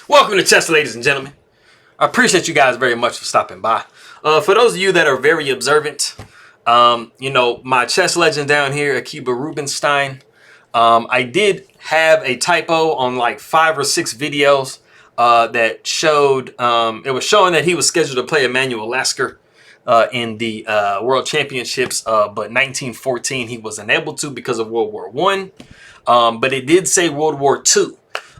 Welcome to chess, ladies and gentlemen. I appreciate you guys very much for stopping by. For those of you that are very observant, my chess legend down here, Akiba Rubinstein, I did have a typo on like 5 or 6 videos that showed, it was showing that he was scheduled to play Emmanuel Lasker in the World Championships, but 1914 he was unable to because of World War One. But it did say World War II.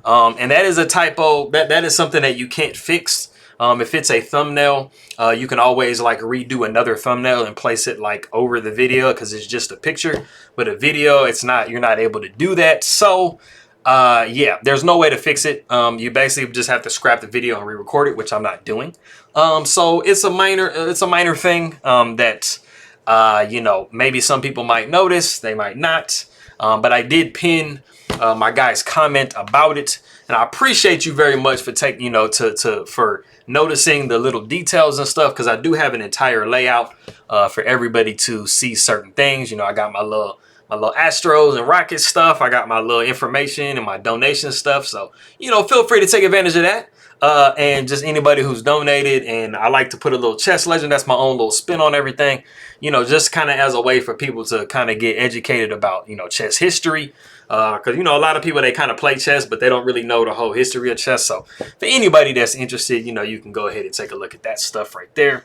And that is a typo. That is something that you can't fix. If it's a thumbnail, you can always like redo another thumbnail and place it like over the video because it's just a picture. But a video, it's not. You're not able to do that. So, yeah, there's no way to fix it. You basically just have to scrap the video and re-record it, which I'm not doing. So it's a minor thing that maybe some people might notice, they might not. But I did pin my guy's comment about it, and I appreciate you very much for taking, for noticing the little details and stuff, because I do have an entire layout for everybody to see certain things. I got my little Astros and Rockets stuff. I got my little information and my donation stuff. So, feel free to take advantage of that. And just anybody who's donated, and I like to put a little chess legend. That's my own little spin on everything, just kind of as a way for people to kind of get educated about, chess history. Because, a lot of people, they kind of play chess, but they don't really know the whole history of chess. So for anybody that's interested, you can go ahead and take a look at that stuff right there.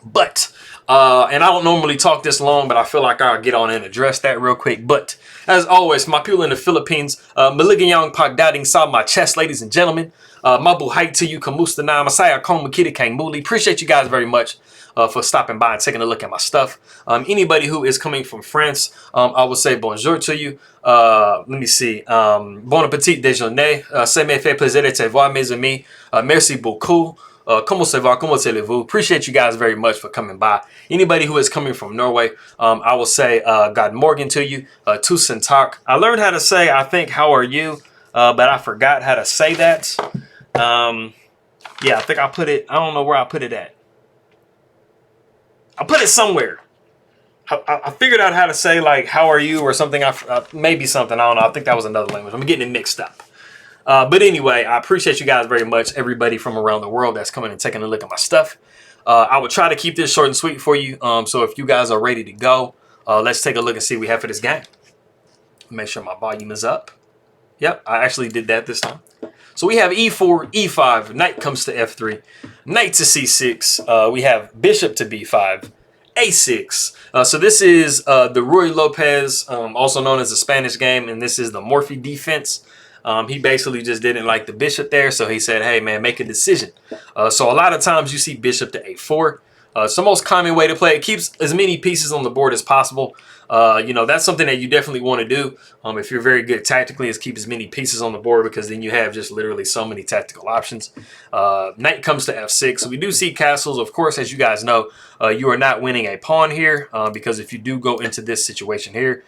But, and I don't normally talk this long, but I feel like I'll get on and address that real quick. But as always, my people in the Philippines, maligayang pagdating sa my chess, ladies and gentlemen. Mabuhay to you, kamusta na, masaya kong makita kang muli. Appreciate you guys very much for stopping by and taking a look at my stuff. Anybody who is coming from France, I will say bonjour to you. Let me see. Bon appetit déjeuner. Ça me fait plaisir de te voir, mes amis. Merci beaucoup. Comment ça va? Comment allez-vous? Appreciate you guys very much for coming by. Anybody who is coming from Norway, I will say God Morgan to you. Tusen tak. I learned how to say, I think, how are you? But I forgot how to say that. Yeah, I think I put it, I don't know where I put it at. I put it somewhere. I figured out how to say like, how are you or something. Maybe something, I don't know. I think that was another language. I'm getting it mixed up. But anyway, I appreciate you guys very much. Everybody from around the world that's coming and taking a look at my stuff. I will try to keep this short and sweet for you. So if you guys are ready to go, let's take a look and see what we have for this game. Make sure my volume is up. Yep, I actually did that this time. So we have e4, e5, knight comes to f3, knight to c6. We have bishop to b5, a6. So this is the Ruy Lopez, also known as the Spanish game, and this is the Morphy defense. He basically just didn't like the bishop there, so he said, hey, man, make a decision. So a lot of times you see bishop to a4. It's the most common way to play. It keeps as many pieces on the board as possible. That's something that you definitely want to do if you're very good tactically, is keep as many pieces on the board, because then you have just literally so many tactical options. Knight comes to f6. So we do see castles. Of course, as you guys know, you are not winning a pawn here because if you do go into this situation here,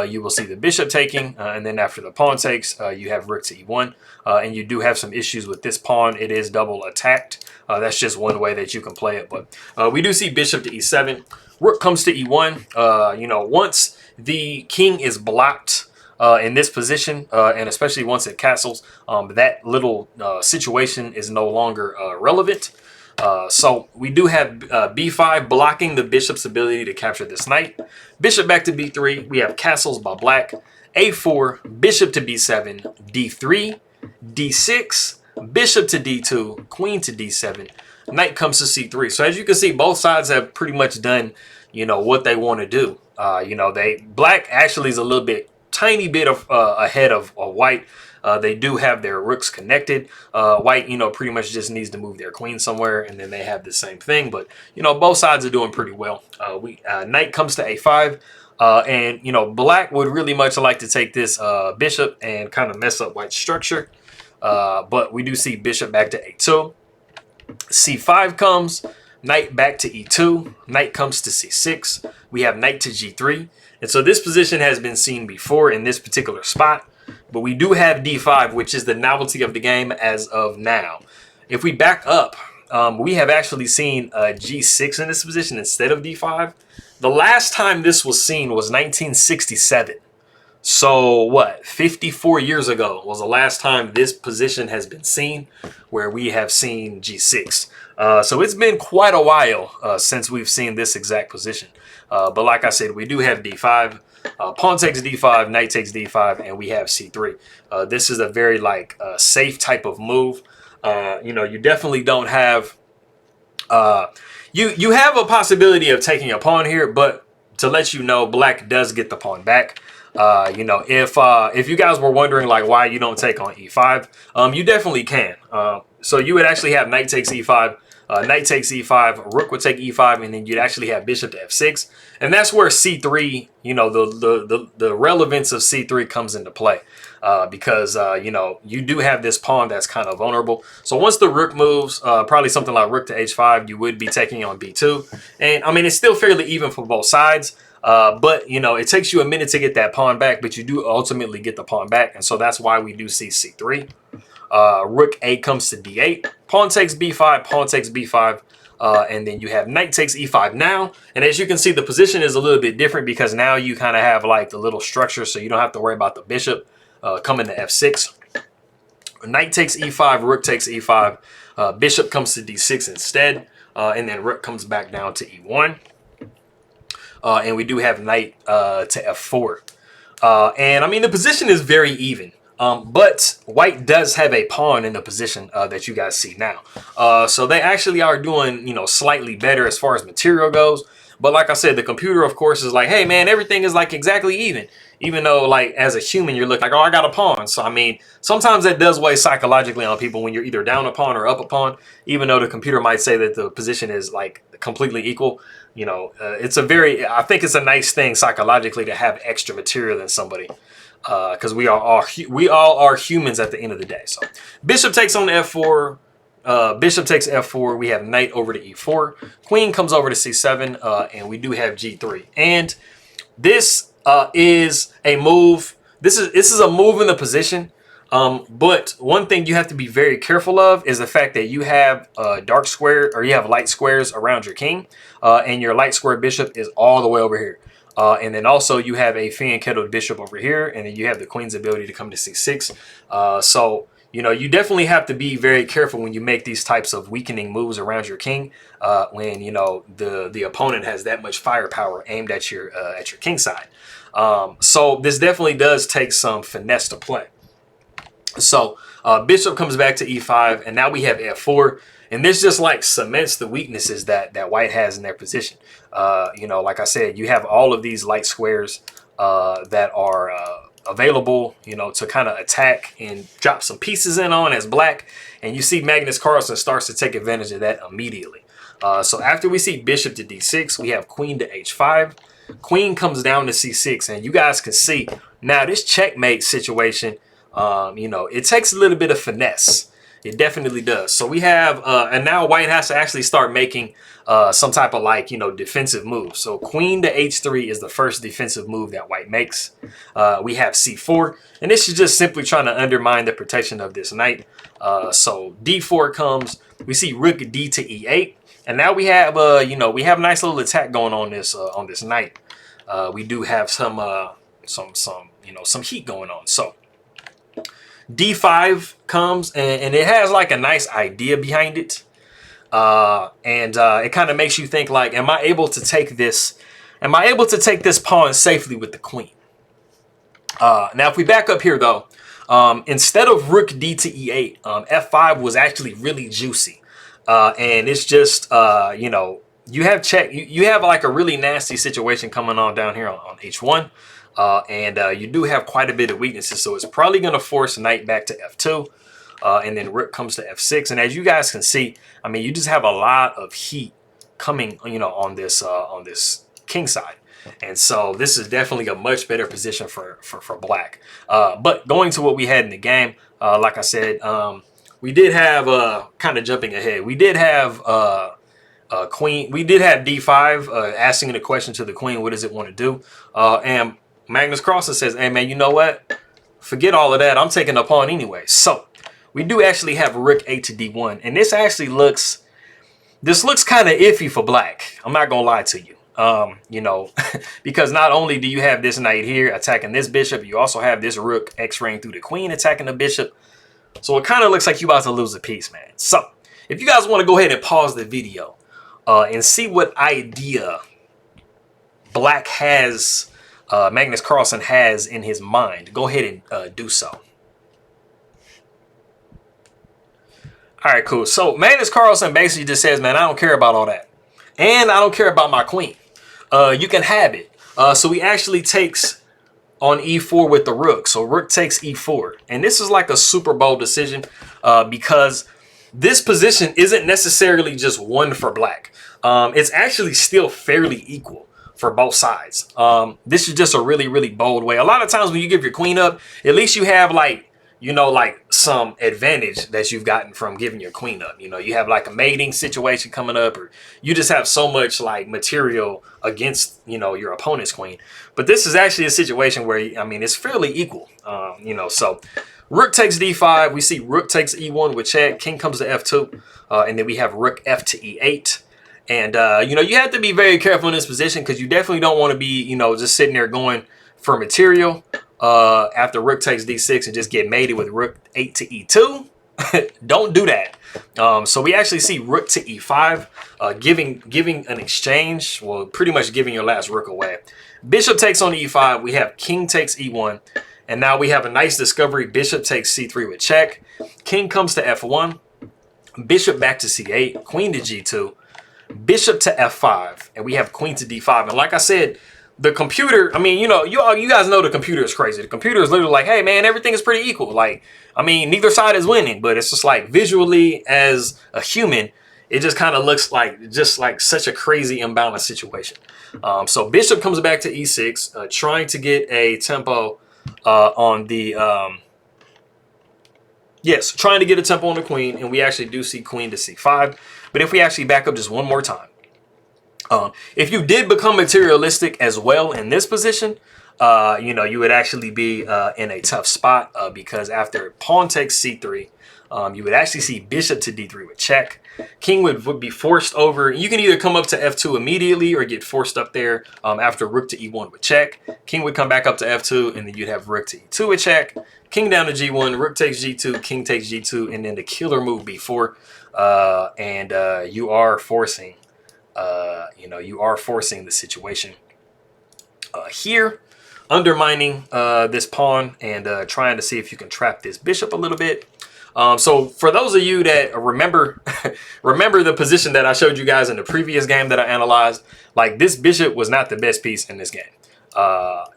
you will see the bishop taking, and then after the pawn takes, you have rook to e1, and you do have some issues with this pawn. It is double attacked. That's just one way that you can play it, but we do see bishop to e7. Rook comes to e1. Once the king is blocked in this position, and especially once it castles, that little situation is no longer relevant. So we do have b5 blocking the bishop's ability to capture this knight. Bishop back to b3. We have castles by black. a4, bishop to b7, d3, d6, bishop to d2, queen to d7, knight comes to c3. So as you can see, both sides have pretty much done, what they want to do. Black actually is a little bit, tiny bit of ahead of white. They do have their rooks connected. White, pretty much just needs to move their queen somewhere, and then they have the same thing. But, both sides are doing pretty well. Knight comes to a5. And, black would really much like to take this bishop and kind of mess up white's structure. But we do see bishop back to a2. c5 comes, knight back to e2, knight comes to c6. We have knight to g3. And so this position has been seen before in this particular spot. But we do have d5, which is the novelty of the game as of now. If we back up, we have actually seen g6 in this position instead of d5. The last time this was seen was 1967. So what, 54 years ago was the last time this position has been seen, where we have seen G6. So it's been quite a while since we've seen this exact position. But like I said, we do have D5. Pawn takes D5, knight takes D5, and we have C3. This is a very safe type of move. You definitely don't have you have a possibility of taking a pawn here, but to let you know, black does get the pawn back. If you guys were wondering why you don't take on E5, you definitely can. So you would actually have knight takes E5, knight takes E5, rook would take E5, and then you'd actually have bishop to F6, and that's where C3, the relevance of C3 comes into play, because you do have this pawn that's kind of vulnerable. So once the rook moves, probably something like rook to H5, you would be taking on B2, and I mean it's still fairly even for both sides. But it takes you a minute to get that pawn back, but you do ultimately get the pawn back, and so that's why we do see C3. Rook A comes to D8, pawn takes B5, pawn takes B5, and then you have knight takes E5 now. And as you can see, the position is a little bit different because now you kind of have the little structure, so you don't have to worry about the bishop coming to F6. Knight takes E5, rook takes E5, bishop comes to D6 instead, and then rook comes back down to E1. And we do have knight to F4. And I mean, the position is very even. But white does have a pawn in the position that you guys see now. So they actually are doing, slightly better as far as material goes. But like I said, the computer, of course, is like, hey, man, everything is exactly even. Even though, as a human, you're looking like, oh, I got a pawn. So, I mean, sometimes that does weigh psychologically on people when you're either down a pawn or up a pawn, even though the computer might say that the position is, completely equal. I think it's a nice thing psychologically to have extra material than somebody. Because we all are humans at the end of the day. So, bishop takes on F4. Bishop takes F4. We have knight over to E4. Queen comes over to C7, and we do have G3. And this is a move. This is a move in the position. But one thing you have to be very careful of is the fact that you have dark square, or you have light squares around your king, and your light square bishop is all the way over here. And then also you have a fan-kettled bishop over here, and then you have the queen's ability to come to C6. So you definitely have to be very careful when you make these types of weakening moves around your king, when the opponent has that much firepower aimed at your king side. So this definitely does take some finesse to play. So bishop comes back to E5, and now we have F4, and this just cements the weaknesses that white has in their position. Like I said, you have all of these light squares that are available, to kind of attack and drop some pieces in on as black. And you see Magnus Carlsen starts to take advantage of that immediately. So after we see bishop to D6, we have queen to H5. Queen comes down to C6, and you guys can see now this checkmate situation. It takes a little bit of finesse. It definitely does. So we have, and now white has to actually start making some type of defensive move. So queen to H3 is the first defensive move that white makes. We have C4, and this is just simply trying to undermine the protection of this knight. So D4 comes. We see rook D to E8, and now we have, we have a nice little attack going on this knight. We do have some heat going on. So D5 comes, and it has a nice idea behind it. It kind of makes you think am I able to take this? Am I able to take this pawn safely with the queen? Now, if we back up here, though, instead of rook D to E8, F5 was actually really juicy. And it's just, you have you have a really nasty situation coming on down here on H1. You do have quite a bit of weaknesses, so it's probably going to force knight back to F2, and then rook comes to F6. And as you guys can see, I mean, you just have a lot of heat coming, on this king side, and so this is definitely a much better position for black. But going to what we had in the game, like I said, we did have kind of jumping ahead. We did have queen. We did have D5 asking the question to the queen, what does it want to do? And Magnus Carlsen says, hey, man, you know what? Forget all of that. I'm taking the pawn anyway. So we do actually have rook A to D1. And this actually looks kind of iffy for black. I'm not going to lie to you. You know, because not only do you have this knight here attacking this bishop, you also have this rook x-raying through the queen attacking the bishop. So it kind of looks like you about to lose a piece, man. So if you guys want to go ahead and pause the video and see what idea Black has, Magnus Carlsen has in his mind, go ahead and do so. All right, cool. So Magnus Carlsen basically just says, man, I don't care about all that. And I don't care about my queen. You can have it. So he actually takes on e4 with the rook. So rook takes e4. And this is like a super bold decision because this position isn't necessarily just one for Black. It's actually still fairly equal for both sides. This is just a really, really bold way. A lot of times when you give your queen up, at least you have like, you know, like some advantage that you've gotten from giving your queen up. You know, you have like a mating situation coming up, or you just have so much like material against, you know, your opponent's queen. But this is actually a situation where, I mean, it's fairly equal, you know. So rook takes d5. We see rook takes e1 with check. King comes to f2. And then we have rook f to e8. And, you know, you have to be very careful in this position because you definitely don't want to be, you know, just sitting there going for material after rook takes d6 and just get mated with rook 8 to e2. Don't do that. So we actually see rook to e5, giving an exchange. Well, pretty much giving your last rook away. Bishop takes on e5. We have king takes e1. And now we have a nice discovery. Bishop takes c3 with check. King comes to f1. Bishop back to c8. Queen to g2. Bishop to f5, and we have queen to d5. And like I said, the computer, I mean, you know, you guys know the computer is crazy. The computer is literally like, hey, man, everything is pretty equal. Like, I mean, neither side is winning, but it's just like visually as a human, it just kind of looks like just like such a crazy imbalanced situation. So bishop comes back to e6, trying to get a tempo on the, trying to get a tempo on the queen, and we actually do see queen to c5. But if we actually back up just one more time, if you did become materialistic as well in this position, you know, you would actually be in a tough spot because after pawn takes c3, you would actually see bishop to d3 with check. King would be forced over. You can either come up to f2 immediately or get forced up there after rook to e1 with check. King would come back up to f2, and then you'd have rook to e2 with check. King down to g1, rook takes g2, king takes g2, and then the killer move b4. You are forcing, you know, you are forcing the situation here, undermining this pawn and trying to see if you can trap this bishop a little bit. So for those of you that remember the position that I showed you guys in the previous game that I analyzed, like this bishop was not the best piece in this game.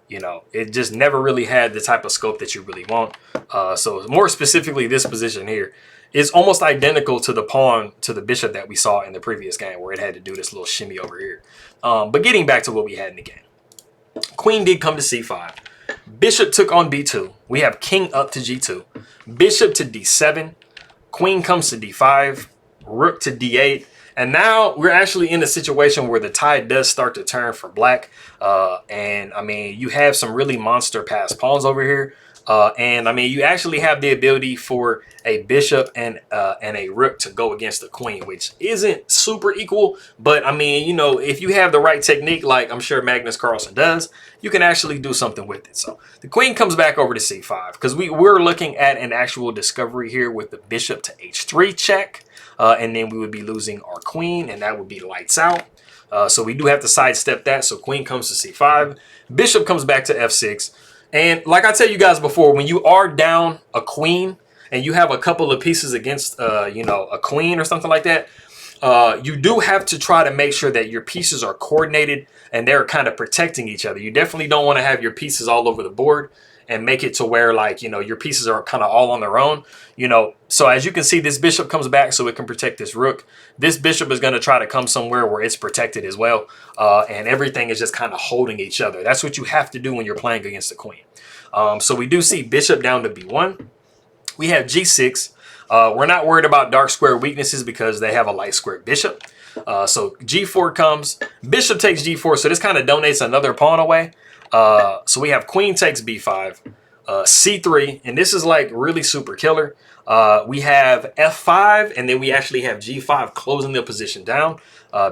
You know, it just never really had the type of scope that you really want. So more specifically, this position here is almost identical to the pawn to the bishop that we saw in the previous game where it had to do this little shimmy over here. But getting back to what we had in the game, queen did come to c5. Bishop took on b2. We have king up to g2. Bishop to d7. Queen comes to d5. Rook to d8. And now we're actually in a situation where the tide does start to turn for Black. And I mean, you have some really monster passed pawns over here. And I mean, you actually have the ability for a bishop and a rook to go against the queen, which isn't super equal. But I mean, you know, if you have the right technique, like I'm sure Magnus Carlsen does, you can actually do something with it. So the queen comes back over to c5 because we're looking at an actual discovery here with the bishop to h3 check. And then we would be losing our queen, and that would be lights out. So we do have to sidestep that. So queen comes to c5. Bishop comes back to f6. And like I tell you guys before, when you are down a queen and you have a couple of pieces against, you know, a queen or something like that, you do have to try to make sure that your pieces are coordinated and they're kind of protecting each other. You definitely don't want to have your pieces all over the board and make it to where, like, you know, your pieces are kind of all on their own, you know. So as you can see, this bishop comes back so it can protect this rook. This bishop is going to try to come somewhere where it's protected as well. And everything is just kind of holding each other. That's what you have to do when you're playing against the queen. So we do see bishop down to b1. We have g6. We're not worried about dark square weaknesses because they have a light square bishop. So g4 comes. Bishop takes g4. So this kind of donates another pawn away. So we have queen takes b5. C3, and this is like really super killer. We have F5, and then we actually have G5 closing the position down,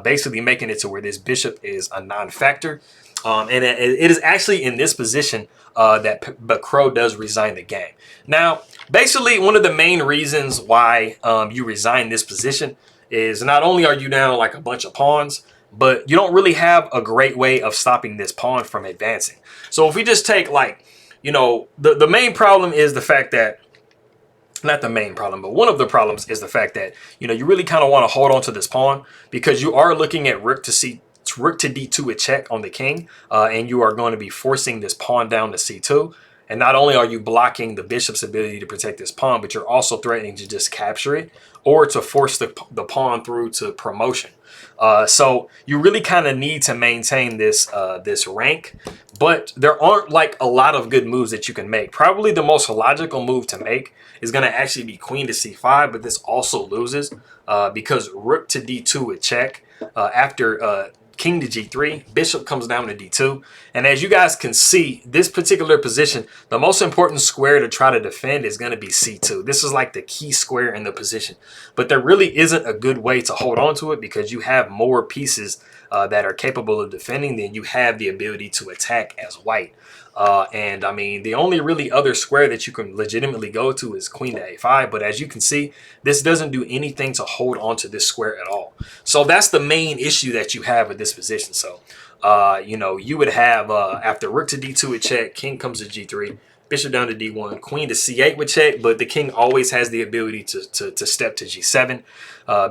basically making it to where this bishop is a non-factor. And it is actually in this position that Bacrot does resign the game. Now, basically, one of the main reasons why you resign this position is not only are you down like a bunch of pawns, but you don't really have a great way of stopping this pawn from advancing. So if we just take like, you know, the main problem is the fact that, not the main problem, but one of the problems is the fact that, you know, you really kind of want to hold on to this pawn because you are looking at rook to d2 with check on the king, and you are going to be forcing this pawn down to c2. And not only are you blocking the bishop's ability to protect this pawn, but you're also threatening to just capture it or to force the pawn through to promotion. So you really kind of need to maintain this this rank, but there aren't like a lot of good moves that you can make. Probably the most logical move to make is going to actually be queen to c5, but this also loses because rook to d2 with check after king to g3, bishop comes down to d2. And as you guys can see, this particular position, the most important square to try to defend is going to be c2. This is like the key square in the position. But there really isn't a good way to hold on to it because you have more pieces that are capable of defending than you have the ability to attack as white. And I mean, the only really other square that you can legitimately go to is queen to a5. But as you can see, this doesn't do anything to hold on to this square at all. So that's the main issue that you have with this position. So, you know, you would have after rook to d2 with check, king comes to g3, bishop down to d1, queen to c8 with check, but the king always has the ability to step to g7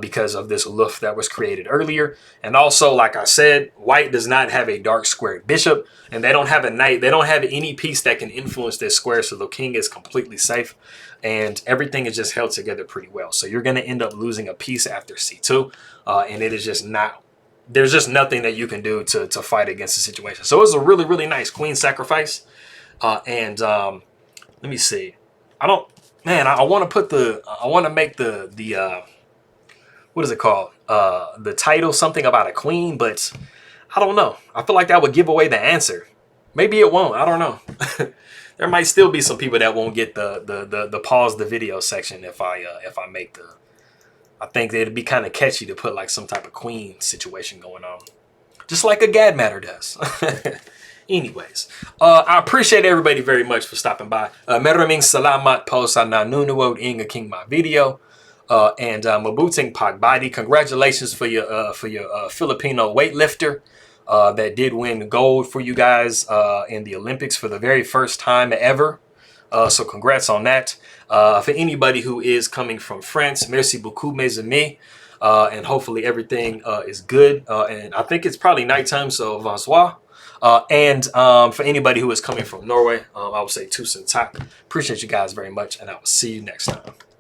because of this luff that was created earlier. And also, like I said, white does not have a dark squared bishop, and they don't have a knight. They don't have any piece that can influence this square, so the king is completely safe, and everything is just held together pretty well. So you're going to end up losing a piece after c2, and it is just not, there's just nothing that you can do to fight against the situation. So it's a really, really nice queen sacrifice. And let me see. I don't, man, I want to put I want to make the what is it called? The title something about a queen, but I don't know. I feel like that would give away the answer. Maybe it won't. I don't know. There might still be some people that won't get the pause the video section if I make the. I think it'd be kind of catchy to put like some type of queen situation going on, just like a Gad Matter does. Anyways, I appreciate everybody very much for stopping by. Maraming salamat po sa nanonood ng aking mga video. And mabuting pagbati. Congratulations for your Filipino weightlifter that did win gold for you guys in the Olympics for the very first time ever. So congrats on that. For anybody who is coming from France, merci beaucoup, mes amis. And hopefully everything is good. And I think it's probably nighttime, so bonsoir. And for anybody who is coming from Norway, I would say tusen takk. Appreciate you guys very much, and I will see you next time.